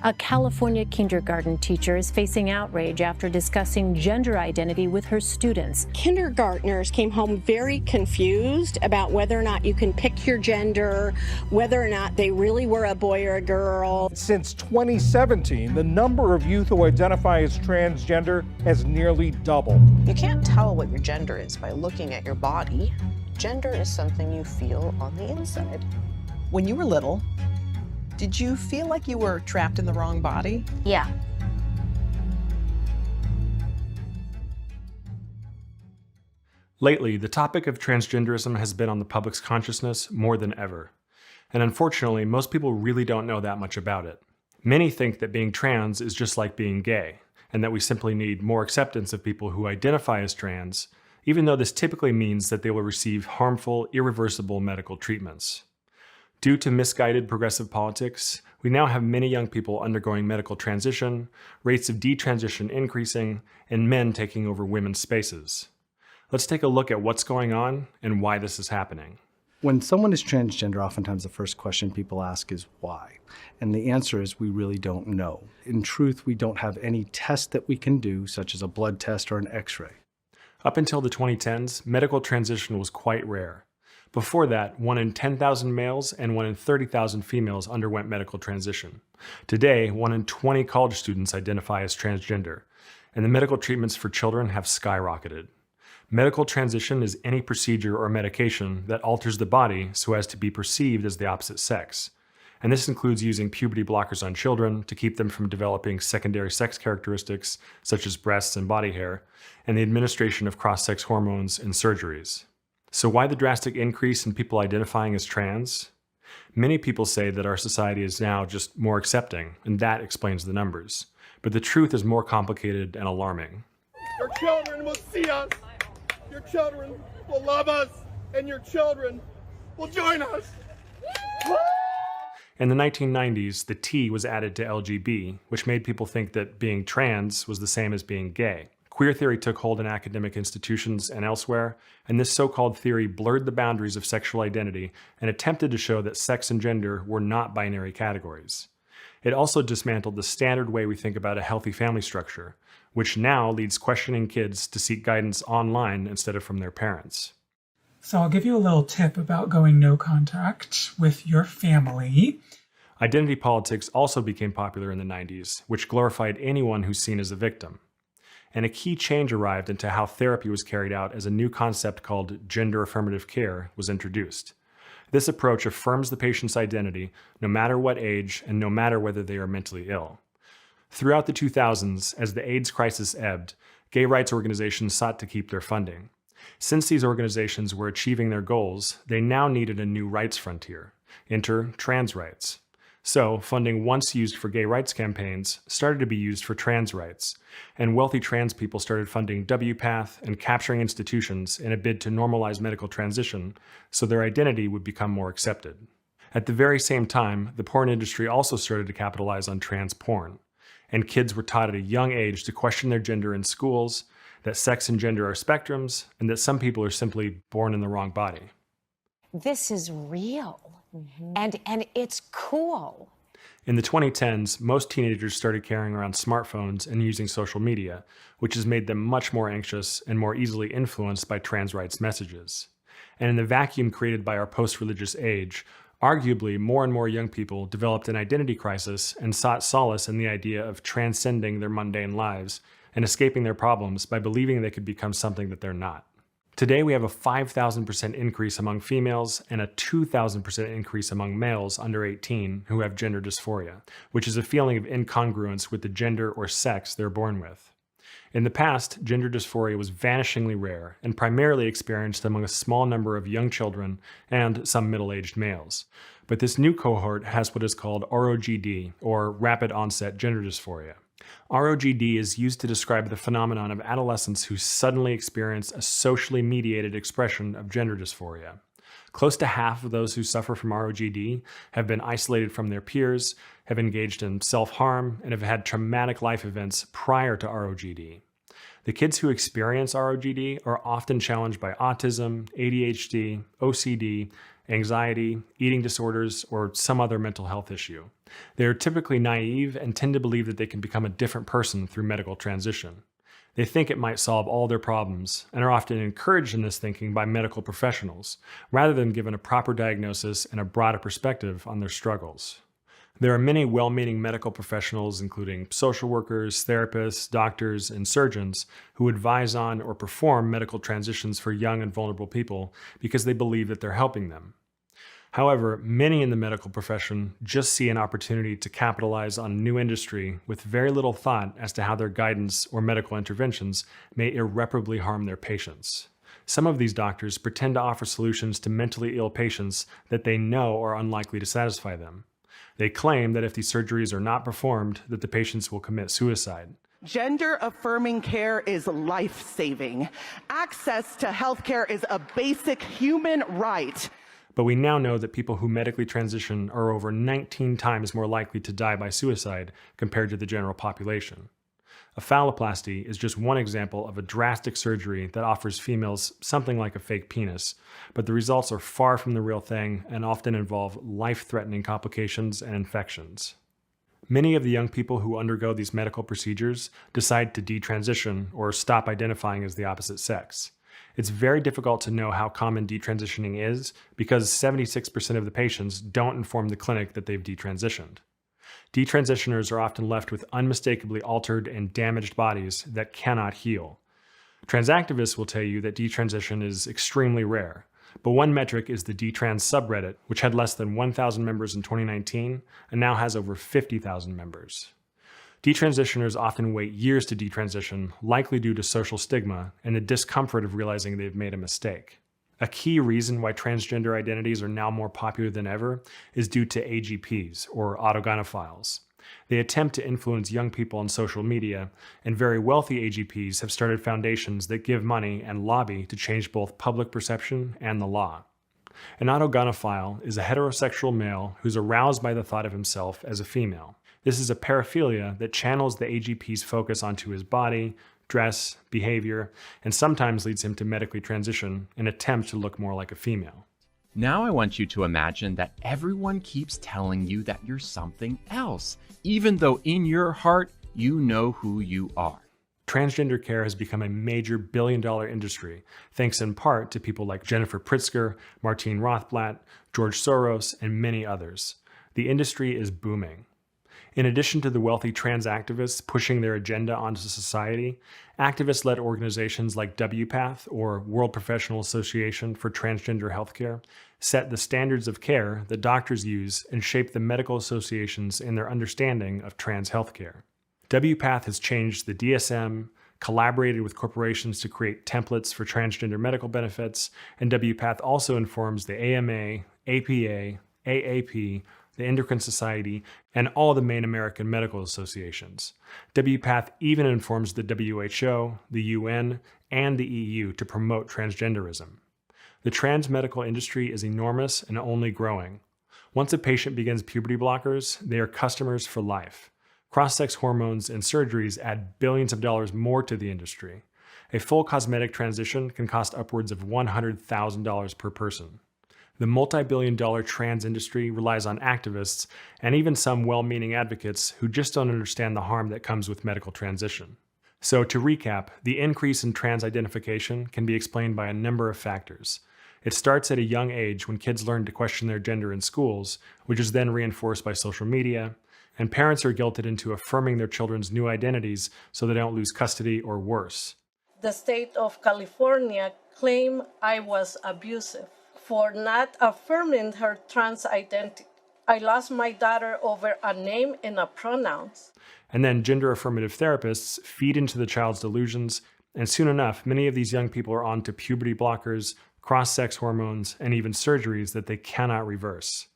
A California kindergarten teacher is facing outrage after discussing gender identity with her students. Kindergartners came home very confused about whether or not you can pick your gender, whether or not they really were a boy or a girl. Since 2017, the number of youth who identify as transgender has nearly doubled. You can't tell what your gender is by looking at your body. Gender is something you feel on the inside. When you were little, did you feel like you were trapped in the wrong body? Yeah. Lately, the topic of transgenderism has been on the public's consciousness more than ever. And unfortunately, most people really don't know that much about it. Many think that being trans is just like being gay, and that we simply need more acceptance of people who identify as trans, even though this typically means that they will receive harmful, irreversible medical treatments. Due to misguided progressive politics, we now have many young people undergoing medical transition, rates of detransition increasing, and men taking over women's spaces. Let's take a look at what's going on and why this is happening. When someone is transgender, oftentimes the first question people ask is why? And the answer is we really don't know. In truth, we don't have any test that we can do, such as a blood test or an X-ray. Up until the 2010s, medical transition was quite rare. Before that, 1 in 10,000 males and 1 in 30,000 females underwent medical transition. Today, 1 in 20 college students identify as transgender, and the medical treatments for children have skyrocketed. Medical transition is any procedure or medication that alters the body so as to be perceived as the opposite sex. And this includes using puberty blockers on children to keep them from developing secondary sex characteristics such as breasts and body hair, and the administration of cross-sex hormones and surgeries. So why the drastic increase in people identifying as trans? Many people say that our society is now just more accepting, and that explains the numbers. But the truth is more complicated and alarming. Your children will see us. Your children will love us, and your children will join us. In the 1990s, the T was added to LGB, which made people think that being trans was the same as being gay. Queer theory took hold in academic institutions and elsewhere, and this so-called theory blurred the boundaries of sexual identity and attempted to show that sex and gender were not binary categories. It also dismantled the standard way we think about a healthy family structure, which now leads questioning kids to seek guidance online instead of from their parents. So I'll give you a little tip about going no contact with your family. Identity politics also became popular in the 90s, which glorified anyone who's seen as a victim. And a key change arrived into how therapy was carried out as a new concept called gender affirmative care was introduced. This approach affirms the patient's identity no matter what age and no matter whether they are mentally ill. Throughout the 2000s, as the AIDS crisis ebbed, gay rights organizations sought to keep their funding. Since these organizations were achieving their goals, they now needed a new rights frontier. Enter trans rights. So, funding once used for gay rights campaigns started to be used for trans rights, and wealthy trans people started funding WPATH and capturing institutions in a bid to normalize medical transition so their identity would become more accepted. At the very same time, the porn industry also started to capitalize on trans porn, and kids were taught at a young age to question their gender in schools, that sex and gender are spectrums, and that some people are simply born in the wrong body. This is real. And it's cool. In the 2010s, most teenagers started carrying around smartphones and using social media, which has made them much more anxious and more easily influenced by trans rights messages. And in the vacuum created by our post-religious age, arguably more and more young people developed an identity crisis and sought solace in the idea of transcending their mundane lives and escaping their problems by believing they could become something that they're not. Today, we have a 5,000% increase among females and a 2,000% increase among males under 18 who have gender dysphoria, which is a feeling of incongruence with the gender or sex they're born with. In the past, gender dysphoria was vanishingly rare and primarily experienced among a small number of young children and some middle-aged males. But this new cohort has what is called ROGD, or rapid onset gender dysphoria. ROGD is used to describe the phenomenon of adolescents who suddenly experience a socially mediated expression of gender dysphoria. Close to half of those who suffer from ROGD have been isolated from their peers, have engaged in self-harm, and have had traumatic life events prior to ROGD. The kids who experience ROGD are often challenged by autism, ADHD, OCD, anxiety, eating disorders, or some other mental health issue. They are typically naive and tend to believe that they can become a different person through medical transition. They think it might solve all their problems and are often encouraged in this thinking by medical professionals, rather than given a proper diagnosis and a broader perspective on their struggles. There are many well-meaning medical professionals, including social workers, therapists, doctors, and surgeons, who advise on or perform medical transitions for young and vulnerable people because they believe that they're helping them. However, many in the medical profession just see an opportunity to capitalize on a new industry with very little thought as to how their guidance or medical interventions may irreparably harm their patients. Some of these doctors pretend to offer solutions to mentally ill patients that they know are unlikely to satisfy them. They claim that if these surgeries are not performed, that the patients will commit suicide. Gender-affirming care is life-saving. Access to healthcare is a basic human right. But we now know that people who medically transition are over 19 times more likely to die by suicide compared to the general population. A phalloplasty is just one example of a drastic surgery that offers females something like a fake penis, but the results are far from the real thing and often involve life-threatening complications and infections. Many of the young people who undergo these medical procedures decide to detransition or stop identifying as the opposite sex. It's very difficult to know how common detransitioning is because 76% of the patients don't inform the clinic that they've detransitioned. Detransitioners are often left with unmistakably altered and damaged bodies that cannot heal. Transactivists will tell you that detransition is extremely rare, but one metric is the detrans subreddit, which had less than 1,000 members in 2019 and now has over 50,000 members. Detransitioners often wait years to detransition, likely due to social stigma and the discomfort of realizing they've made a mistake. A key reason why transgender identities are now more popular than ever is due to AGPs, or autogynephiles. They attempt to influence young people on social media, and very wealthy AGPs have started foundations that give money and lobby to change both public perception and the law. An autogynephile is a heterosexual male who's aroused by the thought of himself as a female. This is a paraphilia that channels the AGP's focus onto his body, dress, behavior, and sometimes leads him to medically transition in an attempt to look more like a female. Now I want you to imagine that everyone keeps telling you that you're something else, even though in your heart you know who you are. Transgender care has become a major billion-dollar industry, thanks in part to people like Jennifer Pritzker, Martine Rothblatt, George Soros, and many others. The industry is booming. In addition to the wealthy trans activists pushing their agenda onto society, activist-led organizations like WPATH, or World Professional Association for Transgender Healthcare, set the standards of care that doctors use and shape the medical associations in their understanding of trans healthcare. WPATH has changed the DSM, collaborated with corporations to create templates for transgender medical benefits, and WPATH also informs the AMA, APA, AAP, the Endocrine Society, and all the main American medical associations. WPATH even informs the WHO, the UN, and the EU to promote transgenderism. The trans medical industry is enormous and only growing. Once a patient begins puberty blockers, they are customers for life. Cross-sex hormones and surgeries add billions of dollars more to the industry. A full cosmetic transition can cost upwards of $100,000 per person. The multi-billion-dollar trans industry relies on activists and even some well-meaning advocates who just don't understand the harm that comes with medical transition. So to recap, the increase in trans identification can be explained by a number of factors. It starts at a young age when kids learn to question their gender in schools, which is then reinforced by social media, and parents are guilted into affirming their children's new identities so they don't lose custody or worse. The state of California claimed I was abusive for not affirming her trans identity. I lost my daughter over a name and a pronouns. And then gender affirmative therapists feed into the child's delusions, and soon enough, many of these young people are on to puberty blockers, cross-sex hormones, and even surgeries that they cannot reverse.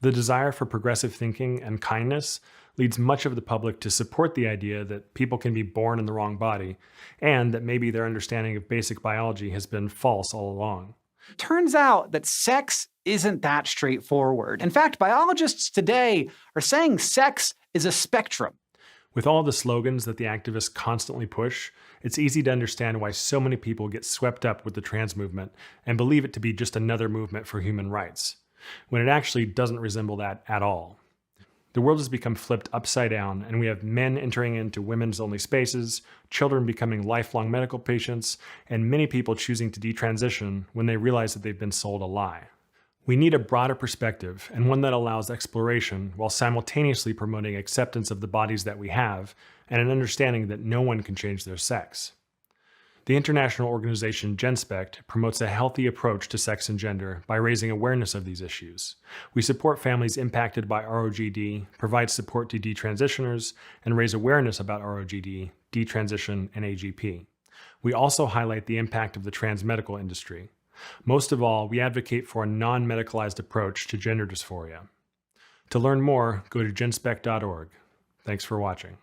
The desire for progressive thinking and kindness leads much of the public to support the idea that people can be born in the wrong body, and that maybe their understanding of basic biology has been false all along. Turns out that sex isn't that straightforward. In fact, biologists today are saying sex is a spectrum. With all the slogans that the activists constantly push, it's easy to understand why so many people get swept up with the trans movement and believe it to be just another movement for human rights, when it actually doesn't resemble that at all. The world has become flipped upside down, and we have men entering into women's only spaces, children becoming lifelong medical patients, and many people choosing to detransition when they realize that they've been sold a lie. We need a broader perspective, and one that allows exploration while simultaneously promoting acceptance of the bodies that we have and an understanding that no one can change their sex. The international organization Genspect promotes a healthy approach to sex and gender by raising awareness of these issues. We support families impacted by ROGD, provide support to detransitioners, and raise awareness about ROGD, detransition, and AGP. We also highlight the impact of the trans medical industry. Most of all, we advocate for a non-medicalized approach to gender dysphoria. To learn more, go to genspect.org. Thanks for watching.